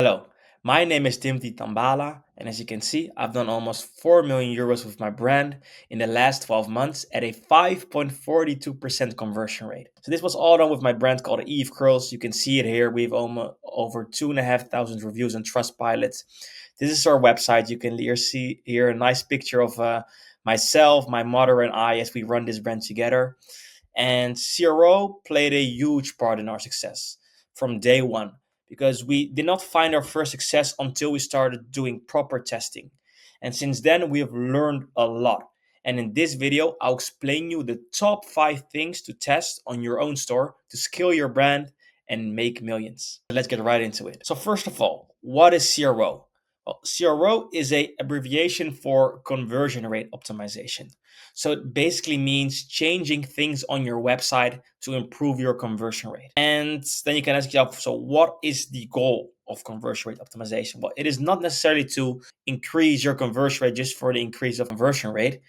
Hello, my name is Timothy Tambala, and as you can see, I've done almost 4 million euros with my brand in the last 12 months at a 5.42% conversion rate. So this was all done with my brand called Eve Curls. You can see it here. We've almost over 2,500 reviews on Trustpilot. This is our website. You can here see here a nice picture of myself, my mother, and I as we run this brand together. And CRO played a huge part in our success from day one because we did not find our first success until we started doing proper testing. And since then, we have learned a lot. And in this video, I'll explain you the top 5 things to test on your own store to scale your brand and make millions. Let's get right into it. So first of all, what is CRO? Well, CRO is a abbreviation for conversion rate optimization. So it basically means changing things on your website to improve your conversion rate. And then you can ask yourself, so what is the goal of conversion rate optimization? Well, it is not necessarily to increase your conversion rate just for the increase of conversion rate.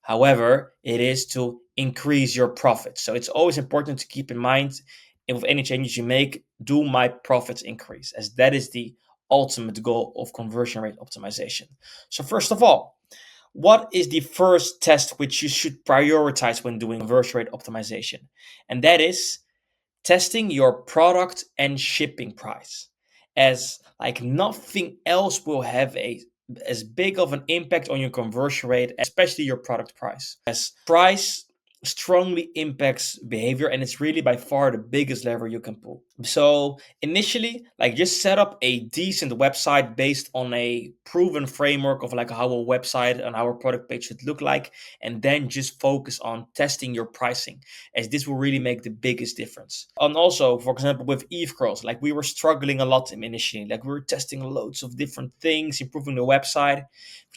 However, it is to increase your profit. So it's always important to keep in mind if any changes you make, do my profits increase? As that is the ultimate goal of conversion rate optimization. So first of all, what is the first test which you should prioritize when doing conversion rate optimization? And that is testing your product and shipping price, as like nothing else will have a as big of an impact on your conversion rate, especially your product price, as price strongly impacts behavior, and it's really by far the biggest lever you can pull. So initially, like, just set up a decent website based on a proven framework of like how a website and how a product page should look like, and then just focus on testing your pricing, as this will really make the biggest difference. And also, for example, with Eve Curls, like, we were struggling a lot initially. Like, we were testing loads of different things, improving the website,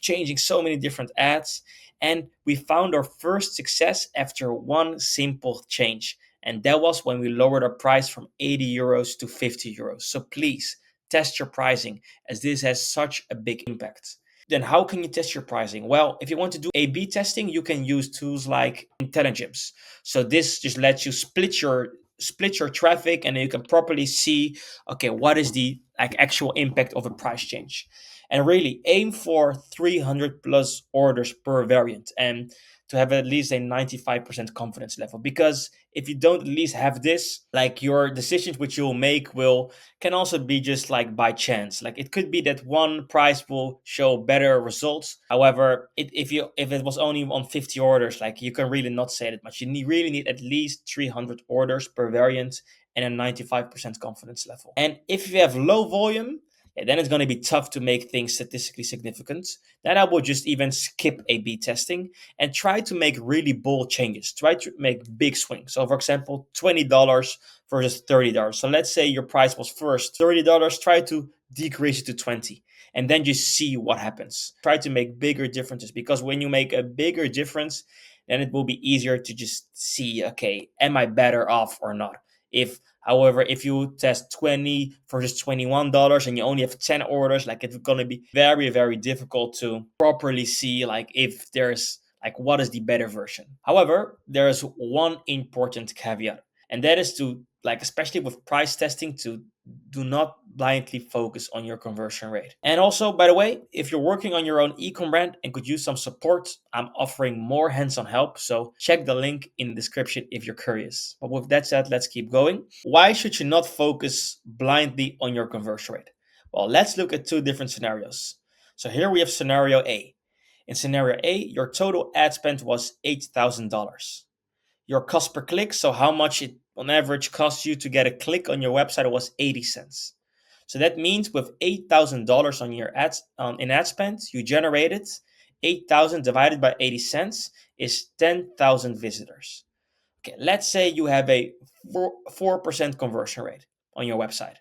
changing so many different ads, and we found our first success after one simple change. And that was when we lowered our price from 80 euros to 50 euros. So please test your pricing, as this has such a big impact. Then how can you test your pricing? Well, if you want to do A/B testing, you can use tools like Intelligence. So this just lets you split your traffic, and then you can properly see, okay, what is the like actual impact of a price change. And really aim for 300 plus orders per variant, and to have at least a 95% confidence level, because if you don't at least have this, like, your decisions which you'll make will can also be just like by chance. Like, it could be that one price will show better results. However, if it was only on 50 orders, like, you can really not say that much. Really need at least 300 orders per variant and a 95% confidence level. And if you have low volume, yeah, then it's going to be tough to make things statistically significant. Then I will just even skip A/B testing and try to make really bold changes. Try to make big swings. So, for example, $20 versus $30. So let's say your price was first $30. Try to decrease it to 20, and then just see what happens. Try to make bigger differences, because when you make a bigger difference, then it will be easier to just see, okay, am I better off or not? However, if you test 20 versus $21 and you only have 10 orders, like, it's going to be very, very difficult to properly see, like, if there's like what is the better version. However, there's one important caveat, and that is to, like, especially with price testing, to do not blindly focus on your conversion rate. And also, by the way, if you're working on your own ecom brand and could use some support, I'm offering more hands-on help. So check the link in the description if you're curious. But with that said, let's keep going. Why should you not focus blindly on your conversion rate? Well, let's look at two different scenarios. So here we have scenario A. In scenario A, your total ad spend was $8,000. Your cost per click, so how much it on average costs you to get a click on your website, was 80 cents. So that means with $8,000 on your ads in ad spend, you generated 8,000 divided by 80 cents is 10,000 visitors. Okay, let's say you have a 4% conversion rate on your website.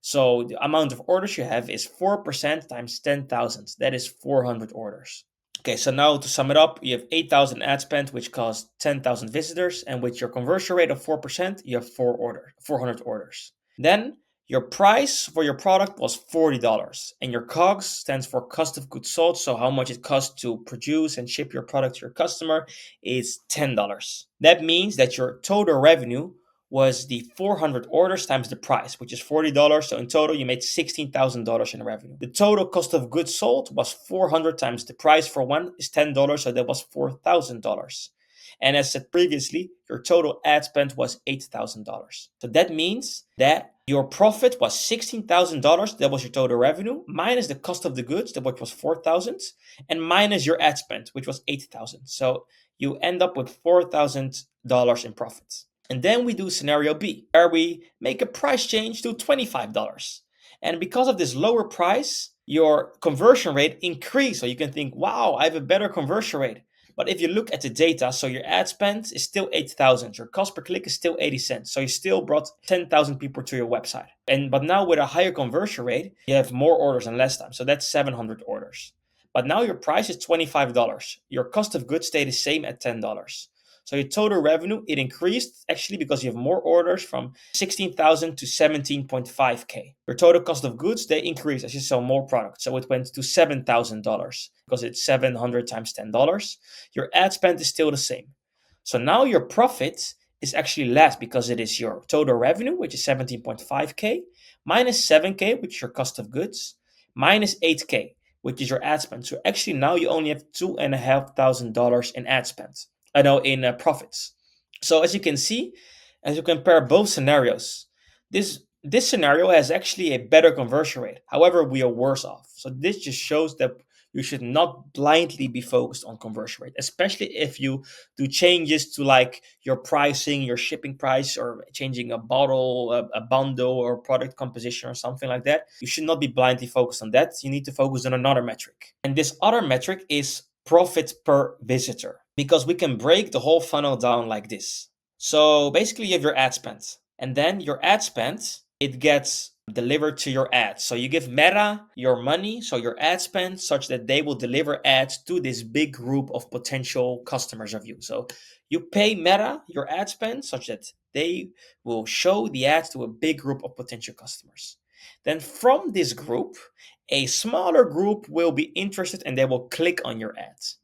So the amount of orders you have is 4% times 10,000. That is 400 orders. Okay, so now to sum it up, you have 8,000 ad spend, which costs 10,000 visitors, and with your conversion rate of 4%, you have 400 orders. Then your price for your product was $40, and your COGS stands for cost of goods sold, so how much it costs to produce and ship your product to your customer is $10. That means that your total revenue was the 400 orders times the price, which is $40. So in total, you made $16,000 in revenue. The total cost of goods sold was 400 times the price for one is $10. So that was $4,000. And as said previously, your total ad spend was $8,000. So that means that your profit was $16,000. That was your total revenue, minus the cost of the goods, which was $4,000, and minus your ad spend, which was $8,000. So you end up with $4,000 in profits. And then we do scenario B, where we make a price change to $25. And because of this lower price, your conversion rate increased. So you can think, wow, I have a better conversion rate. But if you look at the data, so your ad spend is still 8,000. Your cost per click is still 80 cents. So you still brought 10,000 people to your website. But now with a higher conversion rate, you have more orders in less time. So that's 700 orders. But now your price is $25. Your cost of goods stayed the same at $10. So your total revenue, it increased actually because you have more orders from 16,000 to 17.5K. Your total cost of goods, they increased as you sell more products. So it went to $7,000 because it's 700 times $10. Your ad spend is still the same. So now your profit is actually less because it is your total revenue, which is 17.5K, minus 7K, which is your cost of goods, minus 8K, which is your ad spend. So actually now you only have $2,500 in ad spend. I know in profits. So as you can see, as you compare both scenarios, this scenario has actually a better conversion rate. However, we are worse off. So this just shows that you should not blindly be focused on conversion rate, especially if you do changes to like your pricing, your shipping price, or changing a bottle, a bundle, or product composition or something like that. You should not be blindly focused on that. You need to focus on another metric. And this other metric is profit per visitor, because we can break the whole funnel down like this. So basically you have your ad spend, and then your ad spend, it gets delivered to your ads. So you give Meta your money, so your ad spend, such that they will deliver ads to this big group of potential customers of you. So you pay Meta your ad spend such that they will show the ads to a big group of potential customers. Then from this group, a smaller group will be interested and they will click on your ads.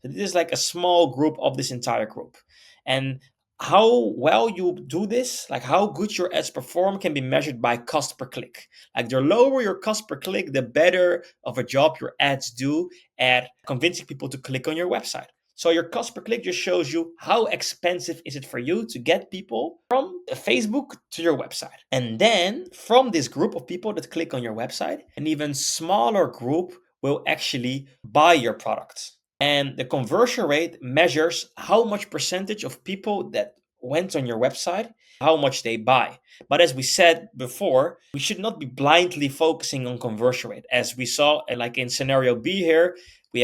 So this is like a small group of this entire group. And how well you do this, like how good your ads perform, can be measured by cost per click. Like the lower your cost per click, the better of a job your ads do at convincing people to click on your website. So your cost per click just shows you how expensive is it for you to get people from Facebook to your website. And then from this group of people that click on your website, an even smaller group will actually buy your product. And the conversion rate measures how much percentage of people that went on your website, how much they buy. But as we said before, we should not be blindly focusing on conversion rate. As we saw, like in scenario B here, we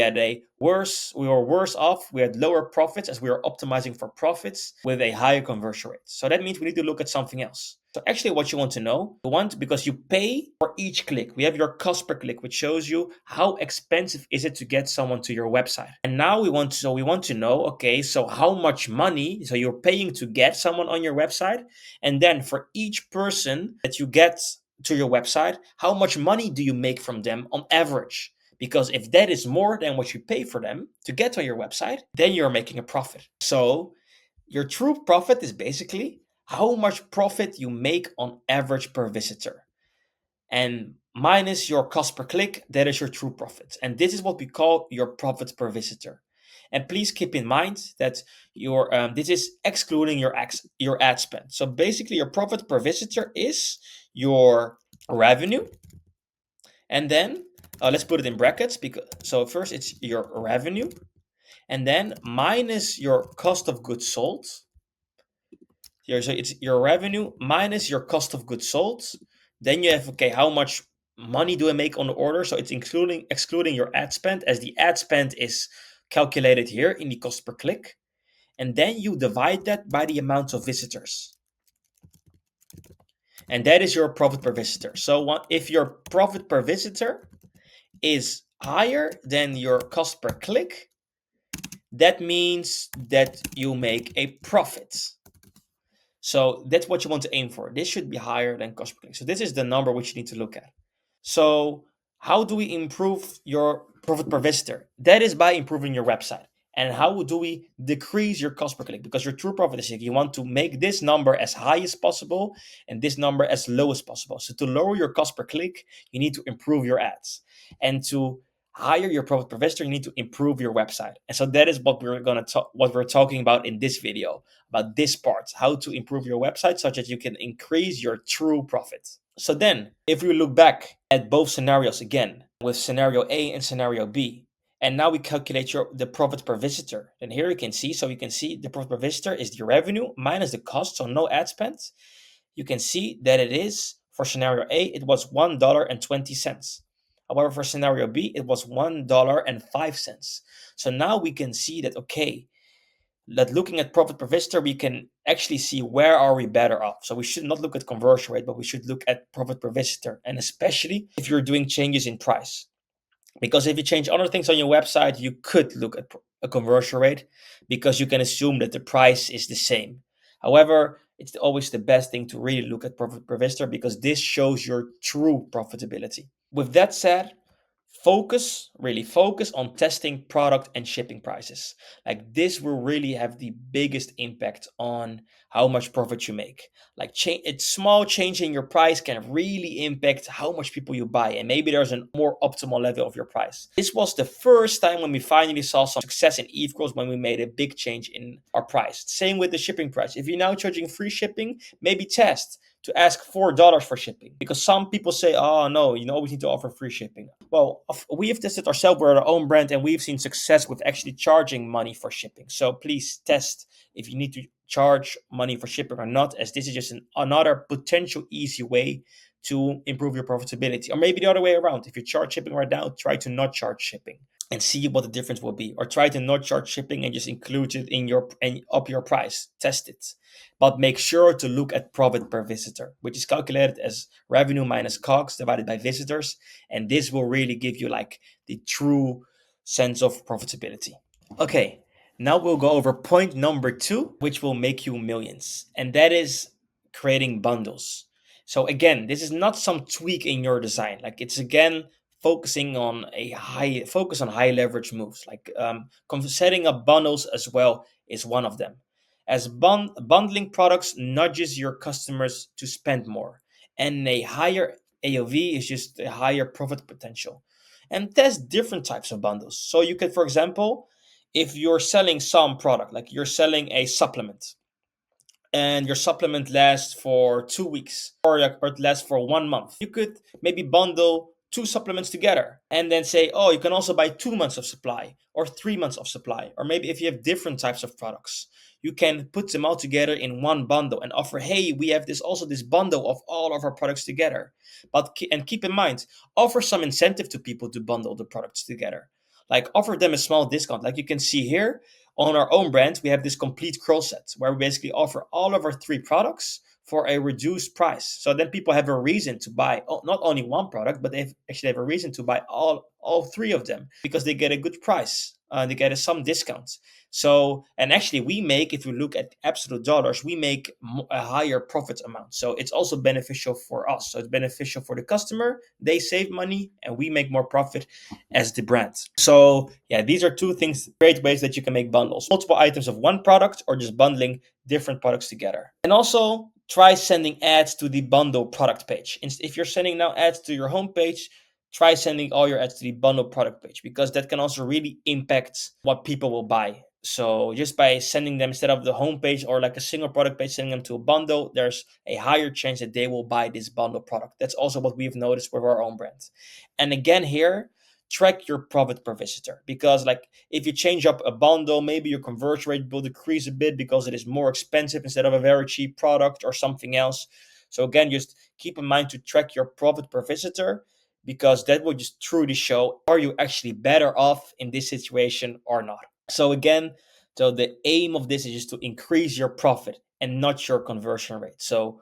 were worse off. We had lower profits as we were optimizing for profits with a higher conversion rate. So that means we need to look at something else. So actually what you want to know, because you pay for each click. We have your cost per click, which shows you how expensive is it to get someone to your website. And now we want to know, okay, so how much money, so you're paying to get someone on your website. And then for each person that you get to your website, how much money do you make from them on average? Because if that is more than what you pay for them to get on your website, then you're making a profit. So your true profit is basically how much profit you make on average per visitor. And minus your cost per click, that is your true profit. And this is what we call your profit per visitor. And please keep in mind that this is excluding your ad spend. So basically, your profit per visitor is your revenue, and then let's put it in brackets. So first it's your revenue, and then minus your cost of goods sold. Here, so it's your revenue minus your cost of goods sold. Then you have, okay, how much money do I make on the order? So it's excluding your ad spend, as the ad spend is calculated here in the cost per click. And then you divide that by the amount of visitors. And that is your profit per visitor. So if your profit per visitor is higher than your cost per click, that means that you make a profit. So that's what you want to aim for. This should be higher than cost per click. So this is the number which you need to look at. So how do we improve your profit per visitor? That is by improving your website. And how do we decrease your cost per click? Because your true profit is if you want to make this number as high as possible and this number as low as possible. So to lower your cost per click, you need to improve your ads. And to higher your profit per visitor, you need to improve your website. And so that is what we're talking about in this video, about this part, how to improve your website such that you can increase your true profit. So then, if we look back at both scenarios again, with scenario A and scenario B, and now we calculate the profit per visitor. And here you can see, the profit per visitor is the revenue minus the cost, so no ad spend. You can see that it is, for scenario A, it was $1.20. However, for scenario B, it was $1.05. So now we can see that, okay, that looking at profit per visitor, we can actually see where are we better off. So we should not look at conversion rate, but we should look at profit per visitor, and especially if you're doing changes in price. Because if you change other things on your website, you could look at a conversion rate because you can assume that the price is the same. However, it's always the best thing to really look at profit per visitor because this shows your true profitability. With that said, really focus on testing product and shipping prices. Like this will really have the biggest impact on how much profit you make. Like it's small change in your price can really impact how much people you buy, and maybe there's a more optimal level of your price. This was the first time when we finally saw some success in Ecom when we made a big change in our price. Same with the shipping price. If you're now charging free shipping, maybe test to ask $4 for shipping, because some people say, oh no, you always need to offer free shipping. Well, we have tested ourselves with our own brand and we've seen success with actually charging money for shipping. So please test if you need to charge money for shipping or not, as this is just another potential easy way to improve your profitability. Or maybe the other way around. If you charge shipping right now, try to not charge shipping and see what the difference will be. Or try to not charge shipping and just include it in and up your price. Test it. But make sure to look at profit per visitor, which is calculated as revenue minus COGS divided by visitors. And this will really give you like the true sense of profitability. Okay, now we'll go over point number 2, which will make you millions. And that is creating bundles. So again, this is not some tweak in your design. Like it's again focusing on high leverage moves. Like setting up bundles as well is one of them. As bundling products nudges your customers to spend more, and a higher AOV is just a higher profit potential. And test different types of bundles. So you could, for example, if you're selling some product, like you're selling a supplement, and your supplement lasts for 2 weeks or it lasts for 1 month, you could maybe bundle 2 supplements together and then say, oh, you can also buy 2 months of supply or 3 months of supply. Or maybe if you have different types of products, you can put them all together in one bundle and offer, hey, we have this bundle of all of our products together. And keep in mind, offer some incentive to people to bundle the products together. Like offer them a small discount. Like you can see here, on our own brand, we have this complete curl set where we basically offer all of our 3 products for a reduced price. So then people have a reason to buy not only one product, but they actually have a reason to buy all 3 of them because they get a good price. They get some discounts. So, and actually we make, if you look at absolute dollars, we make a higher profit amount. So it's also beneficial for us. So it's beneficial for the customer. They save money and we make more profit as the brand. So yeah, these are 2 great ways that you can make bundles. Multiple items of one product or just bundling different products together. And also try sending ads to the bundle product page. If you're sending now ads to your homepage, try sending all your ads to the bundle product page, because that can also really impact what people will buy. So just by sending them instead of the homepage or like a single product page, sending them to a bundle, there's a higher chance that they will buy this bundle product. That's also what we've noticed with our own brand. And again here, track your profit per visitor, because like if you change up a bundle, maybe your conversion rate will decrease a bit because it is more expensive instead of a very cheap product or something else. So again, just keep in mind to track your profit per visitor, because that will just truly show, are you actually better off in this situation or not? So again, so the aim of this is just to increase your profit and not your conversion rate. So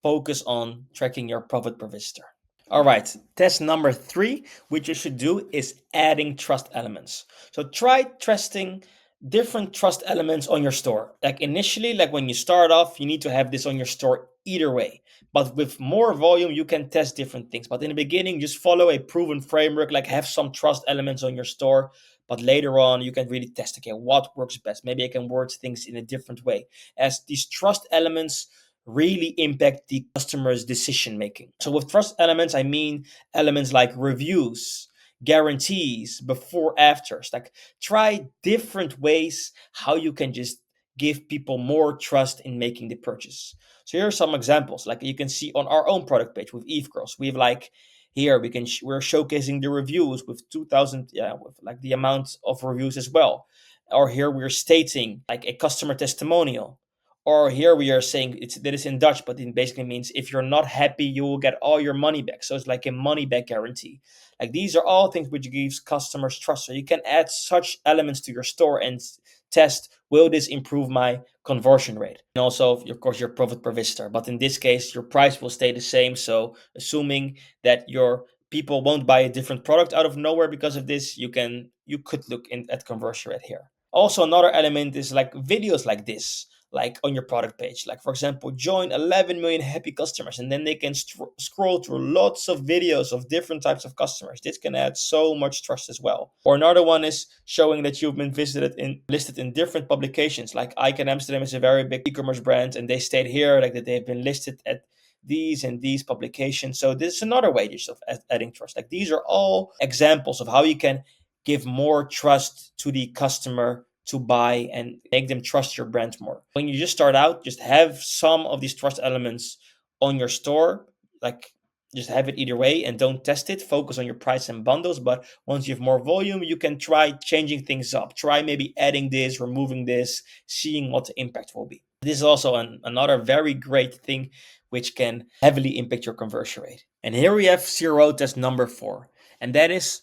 focus on tracking your profit per visitor. All right, test number 3, which you should do, is adding trust elements. So try testing different trust elements on your store. Like initially, like when you start off, you need to have this on your store either way. But with more volume, you can test different things. But in the beginning, just follow a proven framework, like have some trust elements on your store. But later on, you can really test, okay, what works best. Maybe I can word things in a different way, as these trust elements really impact the customer's decision making. So with trust elements, I mean elements like reviews, guarantees, before afters. Like, try different ways how you can just give people more trust in making the purchase. So here are some examples. Like, you can see on our own product page with Eve Girls, we have like here we're showcasing the reviews with 2000, yeah, with like the amount of reviews as well. Or here we're stating like a customer testimonial. Or here we are saying that is in Dutch, but it basically means if you're not happy, you will get all your money back. So it's like a money back guarantee. Like, these are all things which gives customers trust. So you can add such elements to your store and test, will this improve my conversion rate? And also, of course, your profit per visitor. But in this case, your price will stay the same. So assuming that your people won't buy a different product out of nowhere because of this, you could look at conversion rate here. Also, another element is like videos like this, like on your product page. Like, for example, join 11 million happy customers, and then they can scroll through lots of videos of different types of customers. This can add so much trust as well. Or another one is showing that you've been listed in different publications. Like, Icon Amsterdam is a very big e-commerce brand, and they state here like that they've been listed at these and these publications. So this is another way just of adding trust. Like, these are all examples of how you can give more trust to the customer to buy and make them trust your brand more. When you just start out, just have some of these trust elements on your store. Like, just have it either way and don't test it. Focus on your price and bundles. But once you have more volume, you can try changing things up. Try maybe adding this, removing this, seeing what the impact will be. This is also another very great thing which can heavily impact your conversion rate. And here we have zero test number 4. And that is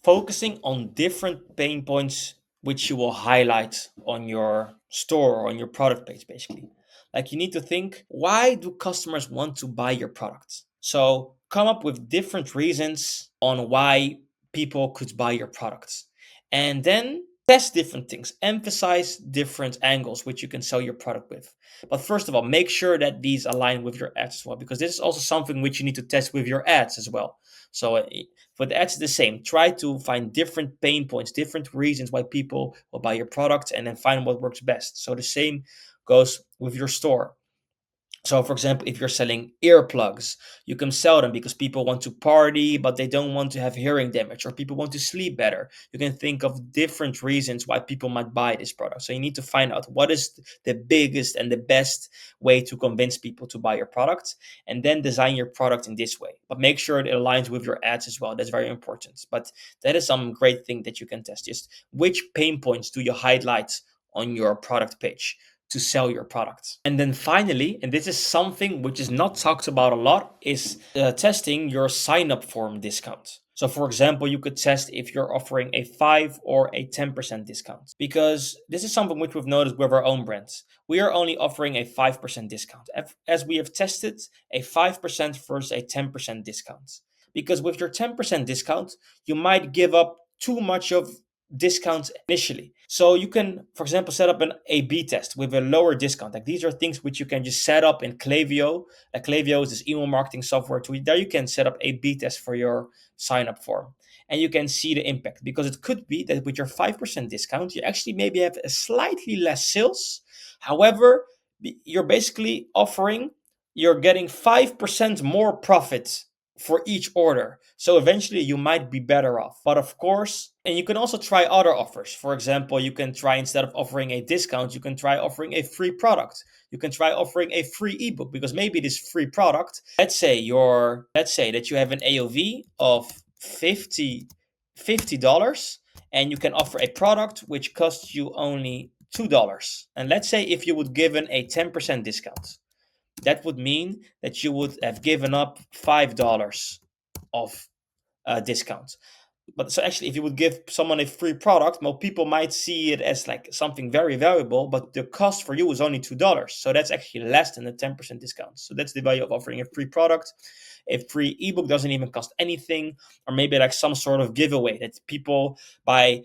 focusing on different pain points which you will highlight on your store or on your product page, basically. Like, you need to think, why do customers want to buy your product? So come up with different reasons on why people could buy your products. And then test different things, emphasize different angles which you can sell your product with. But first of all, make sure that these align with your ads as well, because this is also something which you need to test with your ads as well. So for the ads, the same. Try to find different pain points, different reasons why people will buy your product, and then find what works best. So the same goes with your store. So, for example, if you're selling earplugs, you can sell them because people want to party, but they don't want to have hearing damage, or people want to sleep better. You can think of different reasons why people might buy this product. So you need to find out what is the biggest and the best way to convince people to buy your product, and then design your product in this way. But make sure it aligns with your ads as well. That's very important. But that is some great thing that you can test. Just which pain points do you highlight on your product page to sell your products. And then finally, and this is something which is not talked about a lot, is testing your sign up form discount. So for example, you could test if you're offering a 5 or a 10% discount, because this is something which we've noticed with our own brands. We are only offering a 5% discount, as we have tested a 5% versus a 10% discount. Because with your 10% discount, you might give up too much of discounts initially. So you can, for example, set up an A/B test with a lower discount. Like, these are things which you can just set up in Klaviyo. Like, Klaviyo is this email marketing software tool. There you can set up A/B test for your sign up form, and you can see the impact, because it could be that with your 5% discount, you actually maybe have a slightly less sales. However, you're basically you're getting 5% more profit for each order. So eventually you might be better off. But of course, and you can also try other offers. For example, you can try, instead of offering a discount, you can try offering a free product. You can try offering a free ebook, because maybe this free product, let's say that you have an AOV of $50, and you can offer a product which costs you only $2. And let's say if you would given a 10% discount, that would mean that you would have given up $5 of discount. But so actually, if you would give someone a free product, well, people might see it as like something very valuable, but the cost for you is only $2. So that's actually less than a 10% discount. So that's the value of offering a free product. A free ebook doesn't even cost anything, or maybe like some sort of giveaway that people by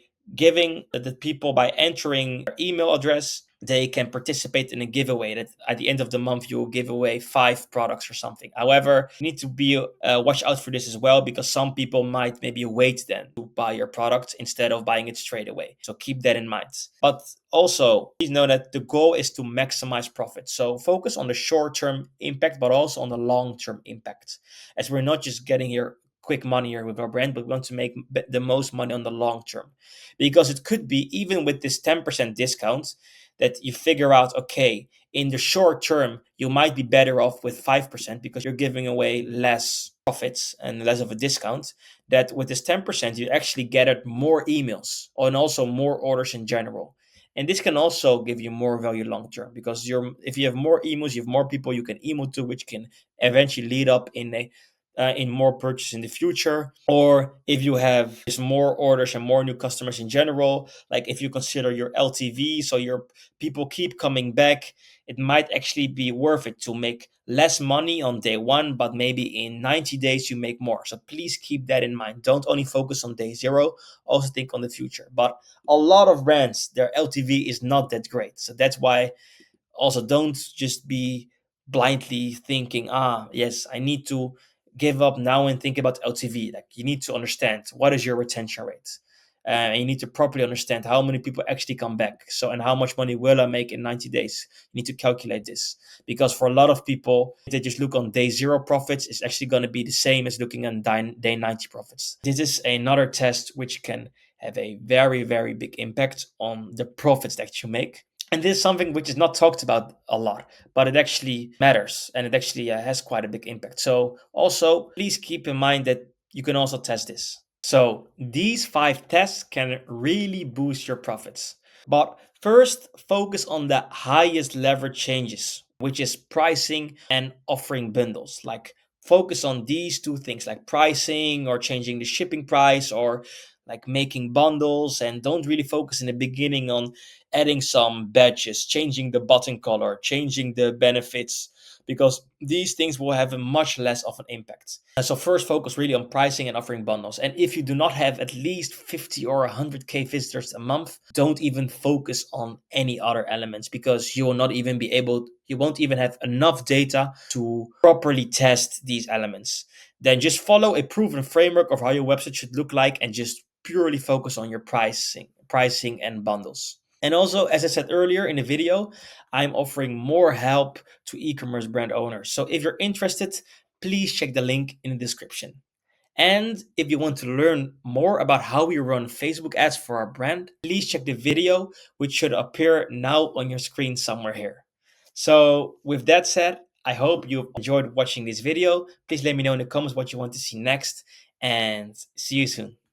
entering their email address, they can participate in a giveaway that at the end of the month you will give away 5 products or something. However, you need to be watch out for this as well, because some people might maybe wait then to buy your product instead of buying it straight away. So keep that in mind. But also, please know that the goal is to maximize profit. So focus on the short-term impact, but also on the long-term impact, as we're not just getting here quick money here with our brand, but we want to make the most money on the long term. Because it could be, even with this 10% discount, that you figure out, okay, in the short term, you might be better off with 5% because you're giving away less profits and less of a discount. That with this 10%, you actually get more emails and also more orders in general. And this can also give you more value long term, because if you have more emails, you have more people you can email to, which can eventually lead up in more purchase in the future. Or if you have just more orders and more new customers in general, like if you consider your LTV, so your people keep coming back, it might actually be worth it to make less money on day one, but maybe in 90 days you make more. So please keep that in mind. Don't only focus on day zero, also think on the future. But a lot of brands, their LTV is not that great. So that's why also don't just be blindly thinking, yes, I need to give up now and think about LTV. Like, you need to understand what is your retention rate. And you need to properly understand how many people actually come back. So, and how much money will I make in 90 days? You need to calculate this, because for a lot of people, if they just look on day zero profits, it's actually going to be the same as looking on day 90 profits. This is another test which can have a very, very big impact on the profits that you make. And this is something which is not talked about a lot, but it actually matters, and it actually has quite a big impact. So also, please keep in mind that you can also test this. So these 5 tests can really boost your profits. But first, focus on the highest leverage changes, which is pricing and offering bundles. Like, focus on these 2 things, like pricing or changing the shipping price, or like making bundles. And don't really focus in the beginning on adding some badges, changing the button color, changing the benefits, because these things will have a much less of an impact. So first, focus really on pricing and offering bundles. And if you do not have at least 50 or 100K visitors a month, don't even focus on any other elements, because you will not even be able, you won't even have enough data to properly test these elements. Then just follow a proven framework of how your website should look like, and just purely focus on your pricing and bundles. And also, as I said earlier in the video, I'm offering more help to e-commerce brand owners. So if you're interested, please check the link in the description. And if you want to learn more about how we run Facebook ads for our brand, please check the video, which should appear now on your screen somewhere here. So with that said, I hope you enjoyed watching this video. Please let me know in the comments what you want to see next, and see you soon.